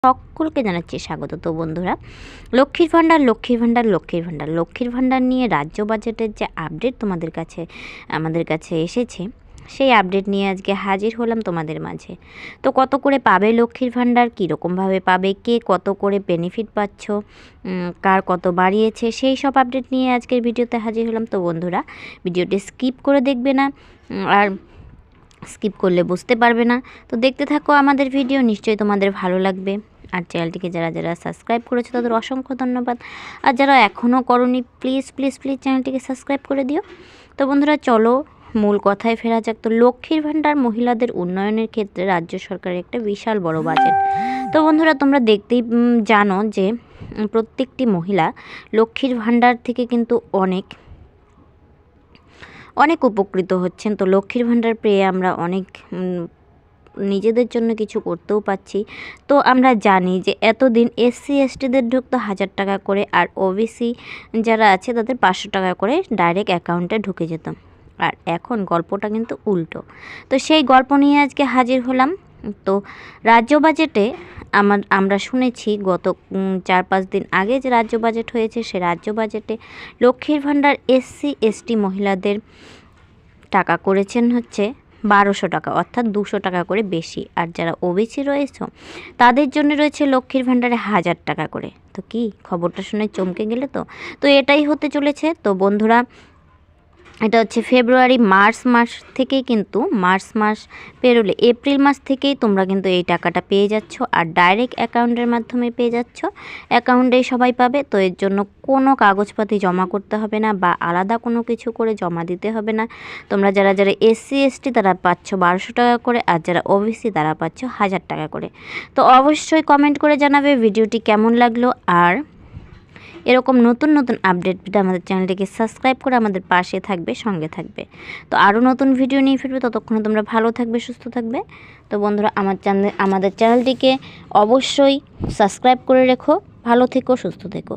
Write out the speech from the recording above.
সকলকে জানাচ্ছি স্বাগত। তো বন্ধুরা, লক্ষ্মীর ভাণ্ডার নিয়ে রাজ্য বাজেটের যে আপডেট আমাদের কাছে এসেছে, সেই আপডেট নিয়ে আজকে হাজির হলাম তোমাদের মাঝে। তো কত করে পাবে লক্ষ্মীর ভাণ্ডার, কীরকমভাবে পাবে, কে কত করে বেনিফিট পাচ্ছ, কার কত বাড়িয়েছে, সেই সব আপডেট নিয়ে আজকের ভিডিওতে হাজির হলাম। তো বন্ধুরা, ভিডিওটি স্কিপ করে দেখবে না, আর স্কিপ করলে বুঝতে পারবে না। তো দেখতে থাকো আমাদের ভিডিও, নিশ্চয়ই তোমাদের ভালো লাগবে। আর চ্যানেলটিকে যারা সাবস্ক্রাইব করেছো তাদের অসংখ্য ধন্যবাদ। আর যারা এখনও করনি, প্লিজ চ্যানেলটিকে সাবস্ক্রাইব করে দিও। তো বন্ধুরা, চলো মূল কথায় ফেরা যাক। তো লক্ষ্মীর ভাণ্ডার মহিলাদের উন্নয়নের ক্ষেত্রে রাজ্য সরকারের একটা বিশাল বড় বাজেট। তো বন্ধুরা, তোমরা দেখতেই জানো যে প্রত্যেকটি মহিলা লক্ষ্মীর ভাণ্ডার থেকে কিন্তু অনেক উপকৃত হচ্ছেন। তো লক্ষ্মীর ভাণ্ডার পেয়ে আমরা অনেক নিজেদের জন্য কিছু করতেও পাচ্ছি। তো আমরা জানি যে এতদিন SC STদের ঢুকতো 1000 টাকা করে, আর OBC যারা আছে তাদের 500 টাকা করে ডাইরেক্ট অ্যাকাউন্টে ঢুকে যেত। আর এখন গল্পটা কিন্তু উল্টো। তো সেই গল্প নিয়ে আজকে হাজির হলাম। তো রাজ্য বাজেটে আমরা শুনেছি গত 4-5 দিন আগে যে রাজ্য বাজেট হয়েছে, সে রাজ্য বাজেটে লক্ষ্মীর ভাণ্ডার SC ST মহিলাদের টাকা করেছেন হচ্ছে 1200 টাকা, অর্থাৎ 200 টাকা করে বেশি। আর যারা OBC রয়েছে তাদের জন্য রয়েছে লক্ষ্মীর ভাণ্ডারে 1000 টাকা করে। তো কি খবরটা শুনে চমকে গেলে? তো এটাই হতে চলেছে। তো বন্ধুরা, এটা হচ্ছে ফেব্রুয়ারি মার্চ মাস থেকেই, কিন্তু মার্চ মাস পেরোলে এপ্রিল মাস থেকেই তোমরা কিন্তু এই টাকাটা পেয়ে যাচ্ছ, আর ডাইরেক্ট অ্যাকাউন্টের মাধ্যমে পেয়ে যাচ্ছ। অ্যাকাউন্টেই সবাই পাবে। তো এর জন্য কোনো কাগজপাতি জমা করতে হবে না, বা আলাদা কোনো কিছু করে জমা দিতে হবে না। তোমরা যারা SC ST তারা পাচ্ছ 1200 টাকা করে, আর যারা OBC তারা পাচ্ছ 1000 টাকা করে। তো অবশ্যই কমেন্ট করে জানাবে ভিডিওটি কেমন লাগলো। আর এরকম নতুন আপডেট পেতে আমাদের চ্যানেলটিকে সাবস্ক্রাইব করে আমাদের পাশে থাকবে, সঙ্গে থাকবে। তো আরও নতুন ভিডিও নিয়ে ফিরবে, ততক্ষণে তোমরা ভালো থাকবে, সুস্থ থাকবে। তো বন্ধুরা, আমাদের চ্যানেলটিকে অবশ্যই সাবস্ক্রাইব করে রেখো। ভালো থেকো, সুস্থ থেকো।